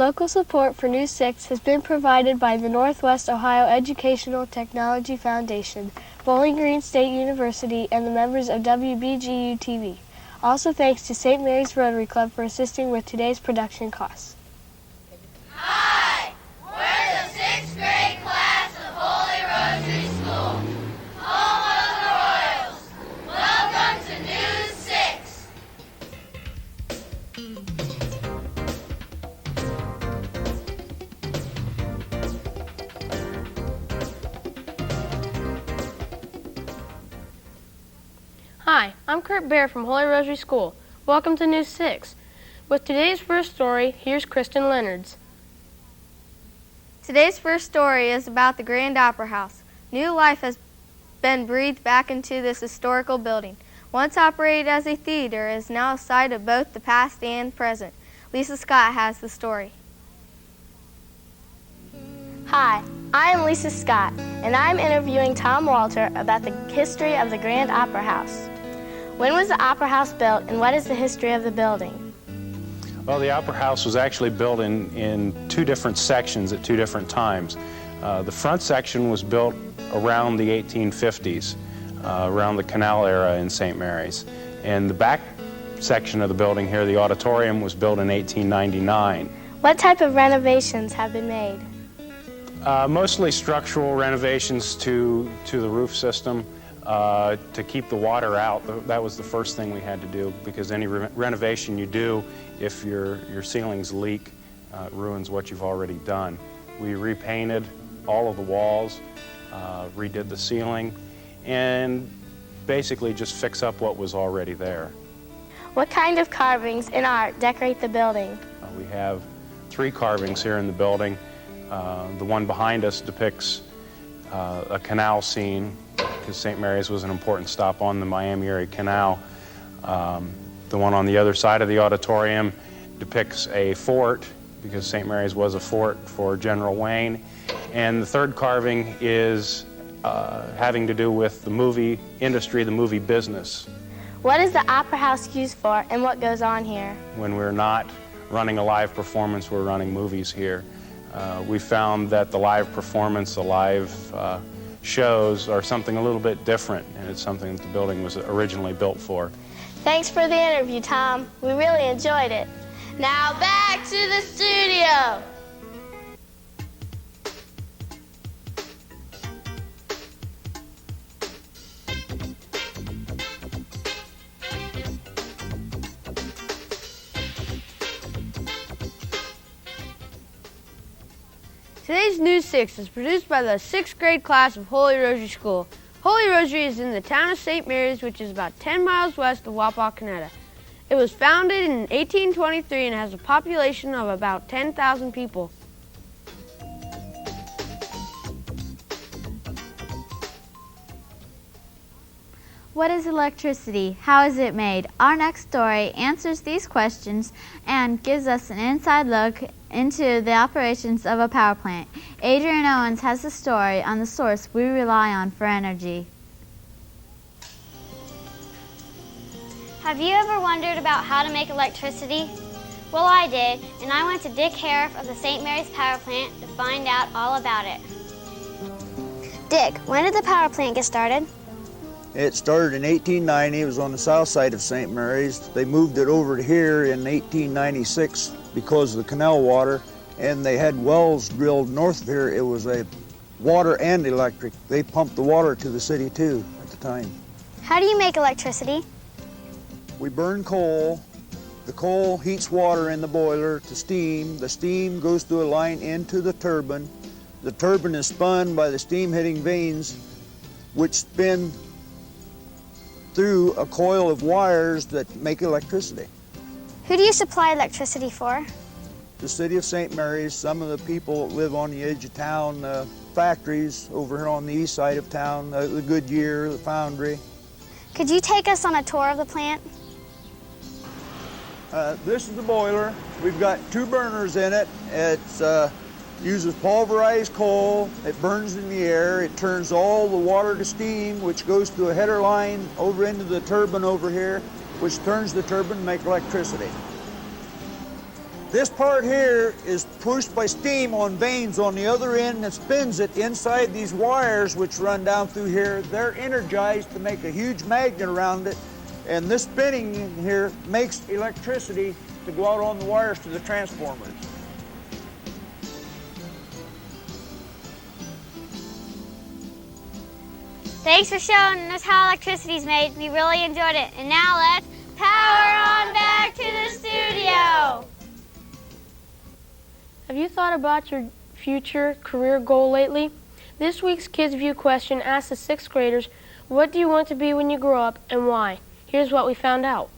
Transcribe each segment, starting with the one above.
Local support for News 6 has been provided by the Northwest Ohio Educational Technology Foundation, Bowling Green State University, and the members of WBGU-TV. Also thanks to St. Mary's Rotary Club for assisting with today's production costs. Hi, we're the 6th grade class of Holy Rosary School, home of the Royals. Welcome to News 6. Hi, I'm Kurt Bear from Holy Rosary School. Welcome to News 6. With today's first story, here's Kristen Leonards. Today's first story is about the Grand Opera House. New life has been breathed back into this historical building. Once operated as a theater, it is now a site of both the past and present. Lisa Scott has the story. Hi, I am Lisa Scott, and I'm interviewing Tom Walter about the history of the Grand Opera House. When was the Opera House built, and what is the history of the building? Well, the Opera House was actually built in two different sections at two different times. The front section was built around the 1850s, around the canal era in St. Mary's. And the back section of the building here, the auditorium, was built in 1899. What type of renovations have been made? Mostly structural renovations to the roof system to keep the water out. That was the first thing we had to do, because any renovation you do, if your ceilings leak, it ruins what you've already done. We repainted all of the walls, redid the ceiling, and basically just fix up what was already there. What kind of carvings and art decorate the building? We have 3 carvings here in the building. The one behind us depicts a canal scene, because St. Mary's was an important stop on the Miami-Erie Canal. The one on the other side of the auditorium depicts a fort, because St. Mary's was a fort for General Wayne. And the third carving is having to do with the movie industry, the movie business. What is the Opera House used for, and what goes on here? When we're not running a live performance, we're running movies here. We found that the live performance, the live shows are something a little bit different, and it's something that the building was originally built for. Thanks for the interview, Tom. We really enjoyed it. Now back to the studio. Today's News 6 is produced by the 6th grade class of Holy Rosary School. Holy Rosary is in the town of St. Mary's, which is about 10 miles west of Wapakoneta. It was founded in 1823 and has a population of about 10,000 people. What is electricity? How is it made? Our next story answers these questions and gives us an inside look into the operations of a power plant. Adrian Owens has the story on the source we rely on for energy. Have you ever wondered about how to make electricity? Well, I did, and I went to Dick Hariff of the St. Mary's Power Plant to find out all about it. Dick, when did the power plant get started? It started in 1890. It was on the south side of St. Mary's. They moved it over to here in 1896 because of the canal water, and they had wells drilled north of here. It was a water and electric. They pumped the water to the city too at the time. How do you make electricity? We burn coal. The coal heats water in the boiler to steam. The steam goes through a line into the turbine. The turbine is spun by the steam hitting vanes, which spin through a coil of wires that make electricity. Who do you supply electricity for? The city of St. Mary's, some of the people that live on the edge of town, factories over here on the east side of town, the Goodyear, the foundry. Could you take us on a tour of the plant? This is the boiler. We've got 2 burners in it. It uses pulverized coal. It burns in the air. It turns all the water to steam, which goes through a header line over into the turbine over here, which turns the turbine to make electricity. This part here is pushed by steam on vanes on the other end that spins it inside these wires which run down through here. They're energized to make a huge magnet around it, and this spinning in here makes electricity to go out on the wires to the transformers. Thanks for showing us how electricity is made. We really enjoyed it. And now let's power on back to the studio. Have you thought about your future career goal lately? This week's Kids View question asked the 6th graders, what do you want to be when you grow up and why? Here's what we found out.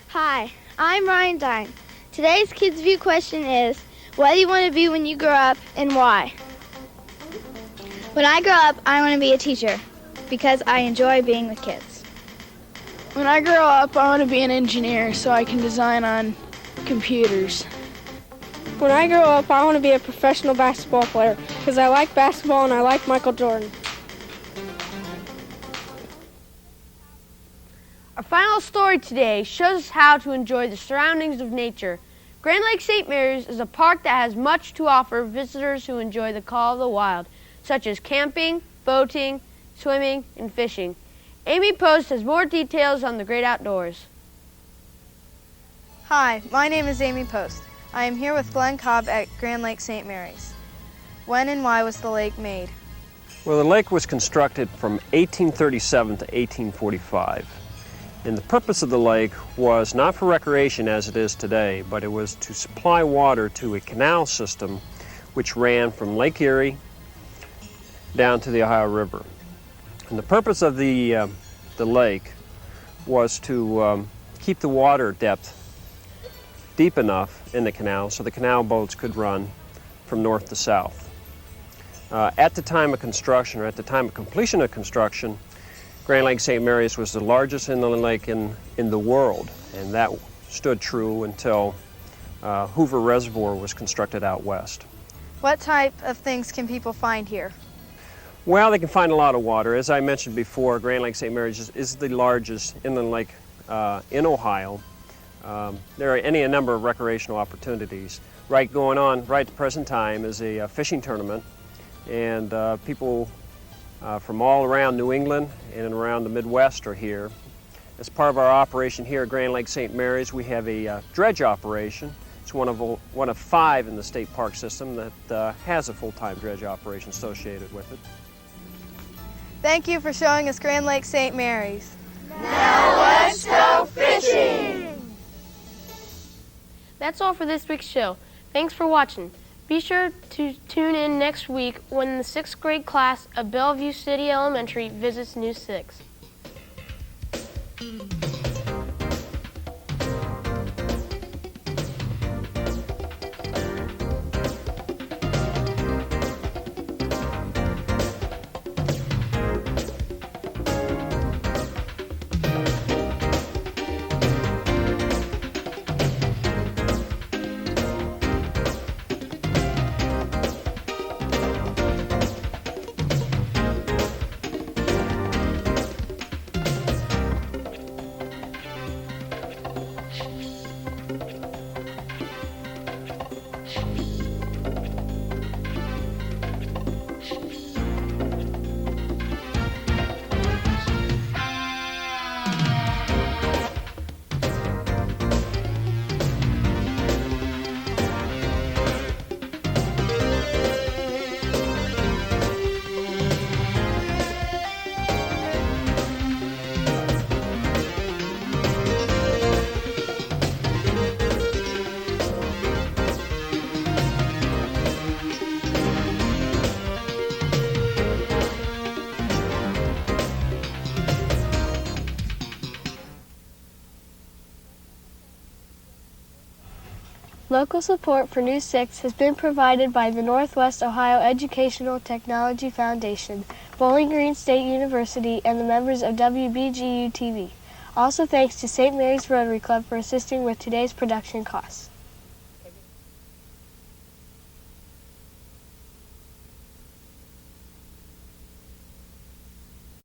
Hi, I'm Ryan Dine. Today's Kids View question is, what do you want to be when you grow up and why? When I grow up, I want to be a teacher because I enjoy being with kids. When I grow up, I want to be an engineer so I can design on computers. When I grow up, I want to be a professional basketball player because I like basketball and I like Michael Jordan. Our final story today shows us how to enjoy the surroundings of nature. Grand Lake St. Mary's is a park that has much to offer visitors who enjoy the call of the wild, such as camping, boating, swimming, and fishing. Amy Post has more details on the great outdoors. Hi, my name is Amy Post. I am here with Glenn Cobb at Grand Lake St. Mary's. When and why was the lake made? Well, the lake was constructed from 1837 to 1845. And the purpose of the lake was not for recreation as it is today, but it was to supply water to a canal system which ran from Lake Erie down to the Ohio River. And the purpose of the lake was to keep the water depth deep enough in the canal so the canal boats could run from north to south. At the time of construction, or at the time of completion of construction, Grand Lake St. Mary's was the largest inland lake in the world, and that stood true until Hoover Reservoir was constructed out west. What type of things can people find here? Well, they can find a lot of water. As I mentioned before, Grand Lake St. Mary's is the largest inland lake in Ohio. There are a number of recreational opportunities. Going on right at the present time is a fishing tournament, and people from all around New England and around the Midwest are here. As part of our operation here at Grand Lake St. Mary's, we have a dredge operation. It's one of 5 in the state park system that has a full-time dredge operation associated with it. Thank you for showing us Grand Lake St. Mary's. Now let's go fishing! That's all for this week's show. Thanks for watching. Be sure to tune in next week when the 6th grade class of Bellevue City Elementary visits News 6. Local support for News 6 has been provided by the Northwest Ohio Educational Technology Foundation, Bowling Green State University, and the members of WBGU-TV. Also thanks to St. Mary's Rotary Club for assisting with today's production costs.